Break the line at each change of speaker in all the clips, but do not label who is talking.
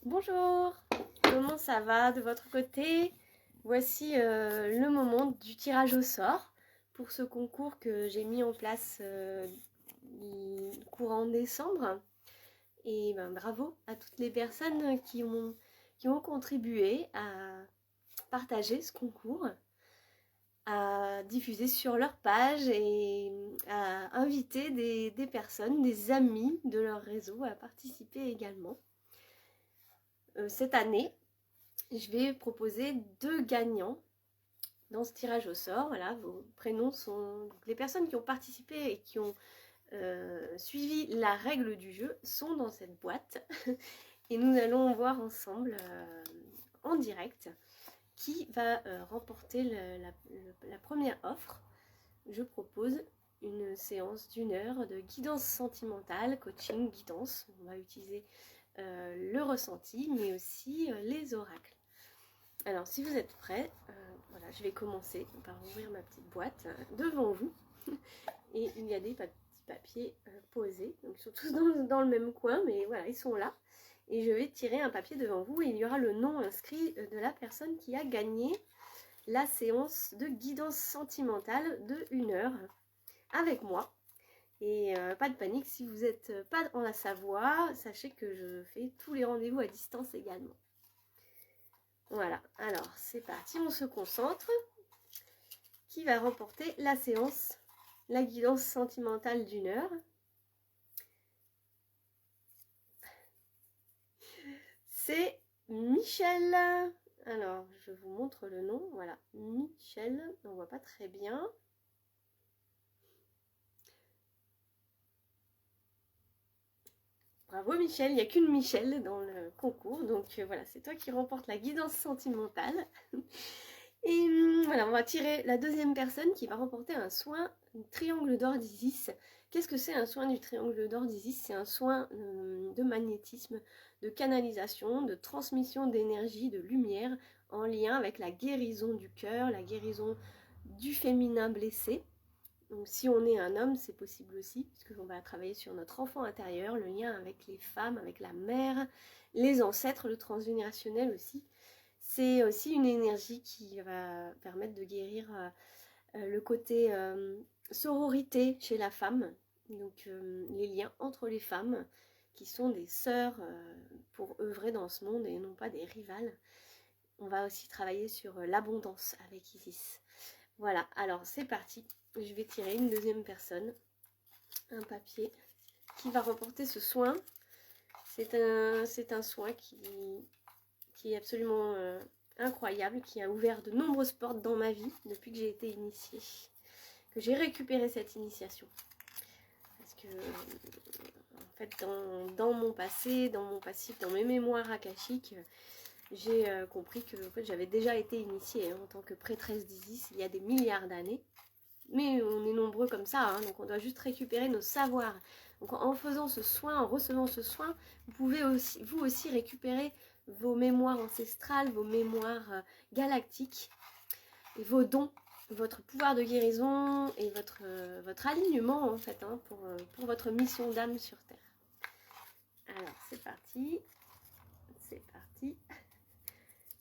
Bonjour, comment ça va de votre côté? Voici le moment du tirage au sort pour ce concours que j'ai mis en place courant décembre. Et ben, bravo à toutes les personnes qui ont contribué à partager ce concours, à diffuser sur leur page et à inviter des personnes, des amis de leur réseau à participer également. Cette année, je vais proposer 2 gagnants dans ce tirage au sort. Voilà, vos prénoms sont... Donc, les personnes qui ont participé et qui ont suivi la règle du jeu sont dans cette boîte. Et nous allons voir ensemble en direct qui va remporter la première offre. Je propose une séance d'1 heure de guidance sentimentale, coaching, guidance. On va utiliser le ressenti, mais aussi les oracles. Alors, si vous êtes prêts, voilà, je vais commencer par ouvrir ma petite boîte devant vous. Et il y a des petits papiers posés. Donc, ils sont tous dans le même coin, mais voilà, ils sont là. Et je vais tirer un papier devant vous et il y aura le nom inscrit de la personne qui a gagné la séance de guidance sentimentale de 1 heure avec moi. Et pas de panique, si vous n'êtes pas en Savoie, sachez que je fais tous les rendez-vous à distance également. Voilà, alors c'est parti, on se concentre. Qui va remporter la séance, la guidance sentimentale d'1 heure? C'est Michel. Alors, je vous montre le nom. Voilà, Michel. On ne voit pas très bien. Bravo Michel, il n'y a qu'une Michel dans le concours. Donc voilà, c'est toi qui remporte la guidance sentimentale. Et voilà, on va tirer la deuxième personne qui va remporter un soin triangle d'or d'Isis. Qu'est-ce que c'est un soin du triangle d'or d'Isis? C'est un soin de magnétisme, de canalisation, de transmission d'énergie, de lumière en lien avec la guérison du cœur, la guérison du féminin blessé. Donc si on est un homme, c'est possible aussi, puisqu'on va travailler sur notre enfant intérieur, le lien avec les femmes, avec la mère, les ancêtres, le transgénérationnel aussi. C'est aussi une énergie qui va permettre de guérir le côté sororité chez la femme, donc les liens entre les femmes qui sont des sœurs pour œuvrer dans ce monde et non pas des rivales. On va aussi travailler sur l'abondance avec Isis. Voilà, alors c'est parti. Je vais tirer une deuxième personne, un papier qui va remporter ce soin. C'est un soin qui est absolument incroyable, qui a ouvert de nombreuses portes dans ma vie depuis que j'ai été initiée, que j'ai récupéré cette initiation. Parce que, en fait, dans mon passé, dans mon passif, dans mes mémoires akashiques, j'ai compris que en fait, j'avais déjà été initiée en tant que prêtresse d'Isis il y a des milliards d'années. Mais on est nombreux comme ça, donc on doit juste récupérer nos savoirs. Donc en faisant ce soin, en recevant ce soin, vous pouvez aussi, vous aussi récupérer vos mémoires ancestrales, vos mémoires galactiques, et vos dons, votre pouvoir de guérison et votre alignement en fait, pour votre mission d'âme sur Terre. Alors c'est parti,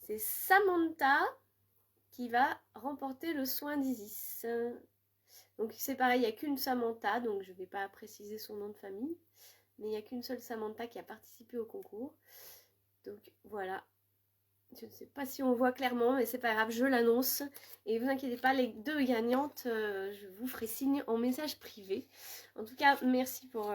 c'est Samantha qui va remporter le soin d'Isis. Donc c'est pareil, il n'y a qu'une Samantha, donc je ne vais pas préciser son nom de famille, mais il n'y a qu'une seule Samantha qui a participé au concours. Donc voilà, je ne sais pas si on voit clairement, mais c'est pas grave, je l'annonce. Et vous inquiétez pas, les 2 gagnantes, je vous ferai signe en message privé. En tout cas, merci pour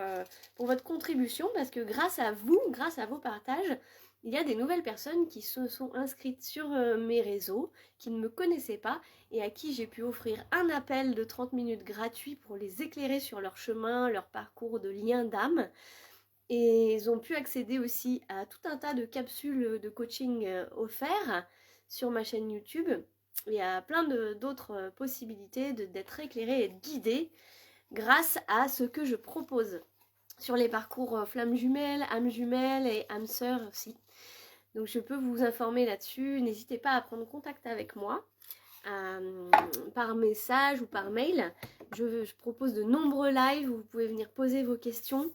votre contribution, parce que grâce à vous, grâce à vos partages, il y a des nouvelles personnes qui se sont inscrites sur mes réseaux, qui ne me connaissaient pas, et à qui j'ai pu offrir un appel de 30 minutes gratuit pour les éclairer sur leur chemin, leur parcours de lien d'âme. Et ils ont pu accéder aussi à tout un tas de capsules de coaching offerts sur ma chaîne YouTube. Il y a plein d'autres possibilités d'être éclairés et guidés grâce à ce que je propose sur les parcours flammes jumelles, âmes jumelles et âmes sœurs aussi. Donc je peux vous informer là-dessus. N'hésitez pas à prendre contact avec moi par message ou par mail. Je propose de nombreux lives où vous pouvez venir poser vos questions.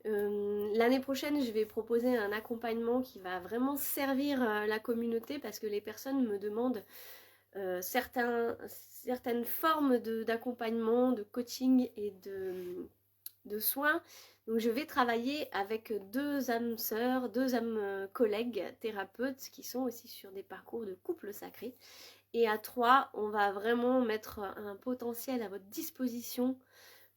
L'année prochaine, je vais proposer un accompagnement qui va vraiment servir la communauté parce que les personnes me demandent certaines formes d'accompagnement, de coaching et de soins. Donc je vais travailler avec deux âmes sœurs, deux âmes collègues thérapeutes qui sont aussi sur des parcours de couple sacré. Et à trois, on va vraiment mettre un potentiel à votre disposition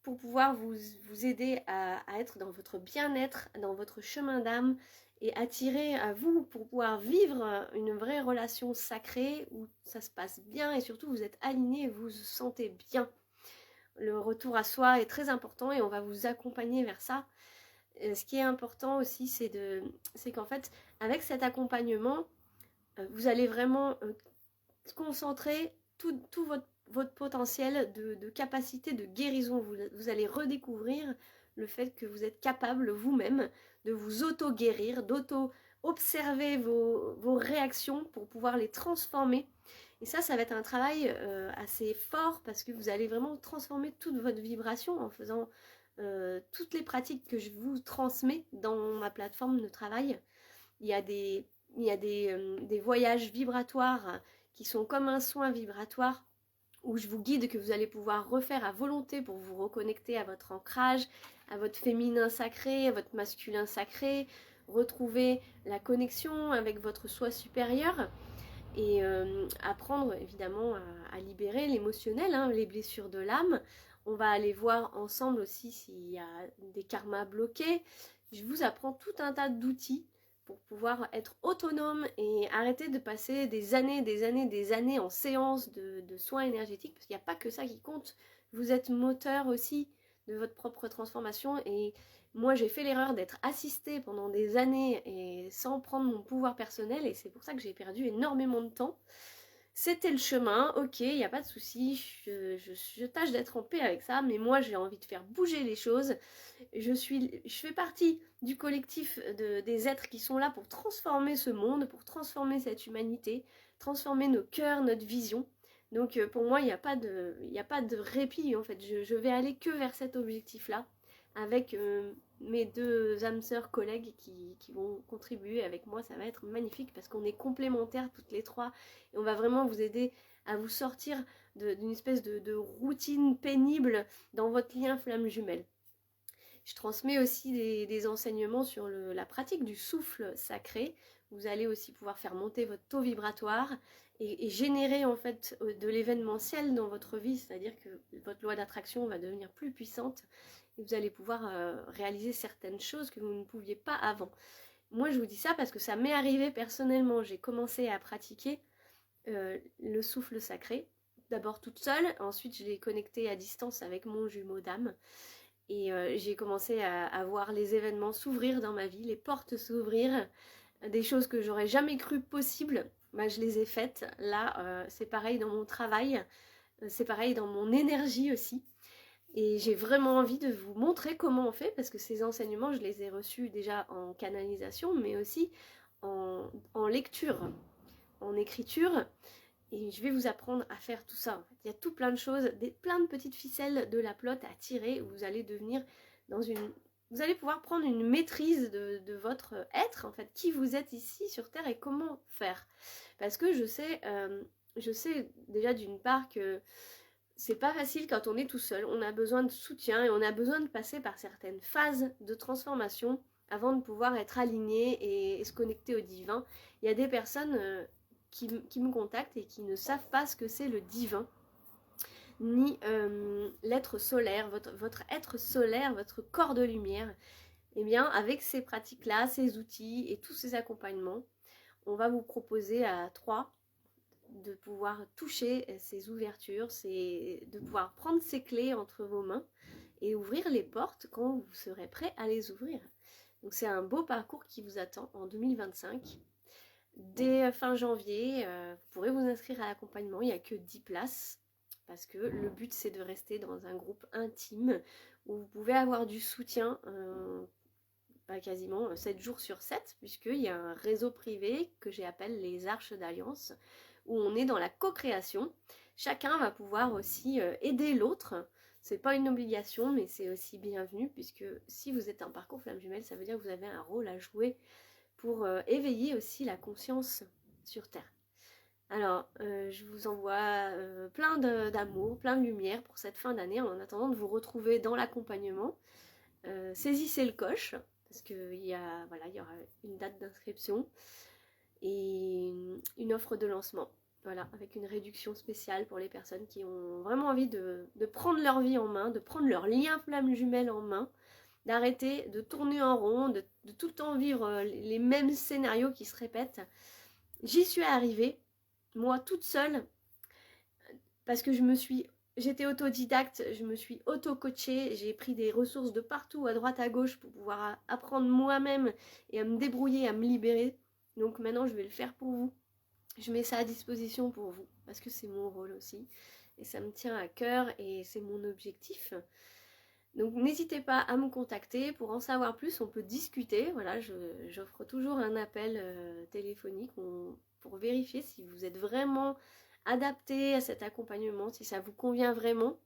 pour pouvoir vous aider à être dans votre bien-être, dans votre chemin d'âme et attirer à vous pour pouvoir vivre une vraie relation sacrée où ça se passe bien et surtout vous êtes aligné et vous vous sentez bien. Le retour à soi est très important et on va vous accompagner vers ça. Ce qui est important aussi, c'est qu'en fait, avec cet accompagnement, vous allez vraiment concentrer tout votre potentiel de capacité de guérison. Vous allez redécouvrir le fait que vous êtes capable vous-même de vous auto-guérir, d'auto-observer vos réactions pour pouvoir les transformer. Et ça va être un travail assez fort parce que vous allez vraiment transformer toute votre vibration en faisant toutes les pratiques que je vous transmets dans ma plateforme de travail. Il y a des voyages vibratoires qui sont comme un soin vibratoire où je vous guide, que vous allez pouvoir refaire à volonté pour vous reconnecter à votre ancrage, à votre féminin sacré, à votre masculin sacré, retrouver la connexion avec votre soi supérieur et apprendre évidemment à libérer l'émotionnel, hein, les blessures de l'âme. On va aller voir ensemble aussi s'il y a des karmas bloqués. Je vous apprends tout un tas d'outils pour pouvoir être autonome et arrêter de passer des années en séance de soins énergétiques, parce qu'il n'y a pas que ça qui compte. Vous êtes moteur aussi de votre propre transformation et moi j'ai fait l'erreur d'être assistée pendant des années et sans prendre mon pouvoir personnel et c'est pour ça que j'ai perdu énormément de temps. C'était le chemin, ok, il n'y a pas de souci, je tâche d'être en paix avec ça, mais moi j'ai envie de faire bouger les choses. Je fais partie du collectif des êtres qui sont là pour transformer ce monde, pour transformer cette humanité, transformer nos cœurs, notre vision. Donc pour moi, il n'y a pas de répit en fait, je vais aller que vers cet objectif-là, avec mes deux âmes sœurs collègues qui vont contribuer avec moi. Ça va être magnifique parce qu'on est complémentaires toutes les trois et on va vraiment vous aider à vous sortir d'une espèce de routine pénible dans votre lien flamme jumelle. Je transmets aussi des enseignements sur la pratique du souffle sacré. Vous allez aussi pouvoir faire monter votre taux vibratoire et générer en fait de l'événementiel dans votre vie, c'est-à-dire que votre loi d'attraction va devenir plus puissante et vous allez pouvoir réaliser certaines choses que vous ne pouviez pas avant. Moi je vous dis ça parce que ça m'est arrivé personnellement. J'ai commencé à pratiquer le souffle sacré, d'abord toute seule, ensuite je l'ai connecté à distance avec mon jumeau d'âme. Et j'ai commencé à voir les événements s'ouvrir dans ma vie, les portes s'ouvrir, des choses que j'aurais jamais cru possibles, bah, je les ai faites. Là, c'est pareil dans mon travail, c'est pareil dans mon énergie aussi. Et j'ai vraiment envie de vous montrer comment on fait, parce que ces enseignements, je les ai reçus déjà en canalisation, mais aussi en lecture, en écriture. Et je vais vous apprendre à faire tout ça. En fait. Il y a tout plein de choses, plein de petites ficelles de la pelote à tirer où vous allez devenir vous allez pouvoir prendre une maîtrise de votre être, en fait, qui vous êtes ici sur Terre et comment faire. Parce que je sais déjà d'une part que c'est pas facile quand on est tout seul. On a besoin de soutien et on a besoin de passer par certaines phases de transformation avant de pouvoir être aligné et se connecter au divin. Il y a des personnes qui me contactent et qui ne savent pas ce que c'est le divin, ni l'être solaire, votre être solaire, votre corps de lumière. Eh bien, avec ces pratiques-là, ces outils et tous ces accompagnements, on va vous proposer à trois de pouvoir toucher ces ouvertures, de pouvoir prendre ces clés entre vos mains et ouvrir les portes quand vous serez prêt à les ouvrir. Donc c'est un beau parcours qui vous attend en 2025. Dès fin janvier, vous pourrez vous inscrire à l'accompagnement, il n'y a que 10 places, parce que le but c'est de rester dans un groupe intime où vous pouvez avoir du soutien quasiment 7 jours sur 7, puisqu'il y a un réseau privé que j'appelle les Arches d'Alliance, où on est dans la co-création. Chacun va pouvoir aussi aider l'autre. C'est pas une obligation, mais c'est aussi bienvenu, puisque si vous êtes un parcours flamme jumelle, ça veut dire que vous avez un rôle à jouer pour éveiller aussi la conscience sur Terre. Alors, je vous envoie plein d'amour, plein de lumière pour cette fin d'année, en attendant de vous retrouver dans l'accompagnement. Saisissez le coche, parce qu'il voilà, y aura une date d'inscription et une offre de lancement. Voilà, avec une réduction spéciale pour les personnes qui ont vraiment envie de prendre leur vie en main, de prendre leur lien flamme jumelle en main, d'arrêter de tourner en rond, de tout le temps vivre les mêmes scénarios qui se répètent. J'y suis arrivée, moi toute seule, parce que j'étais autodidacte, je me suis auto-coachée, j'ai pris des ressources de partout, à droite, à gauche, pour pouvoir apprendre moi-même et à me débrouiller, à me libérer. Donc maintenant, je vais le faire pour vous. Je mets ça à disposition pour vous, parce que c'est mon rôle aussi. Et ça me tient à cœur et c'est mon objectif. Donc n'hésitez pas à me contacter pour en savoir plus, on peut discuter. Voilà, j'offre toujours un appel téléphonique pour vérifier si vous êtes vraiment adapté à cet accompagnement, si ça vous convient vraiment,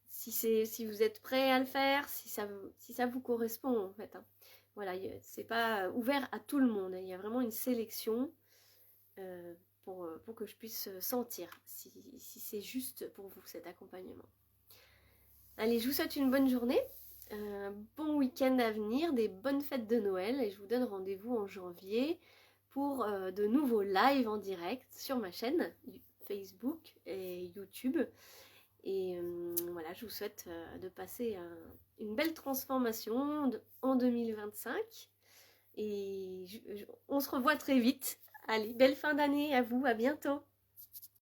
si vous êtes prêt à le faire, si ça vous correspond en fait. Hein. Voilà, c'est pas ouvert à tout le monde, il y a vraiment une sélection pour que je puisse sentir si c'est juste pour vous cet accompagnement. Allez, je vous souhaite une bonne journée, un bon week-end à venir, des bonnes fêtes de Noël et je vous donne rendez-vous en janvier pour de nouveaux lives en direct sur ma chaîne Facebook et YouTube. Et voilà, je vous souhaite de passer une belle transformation en 2025 et on se revoit très vite. Allez, belle fin d'année à vous, à bientôt.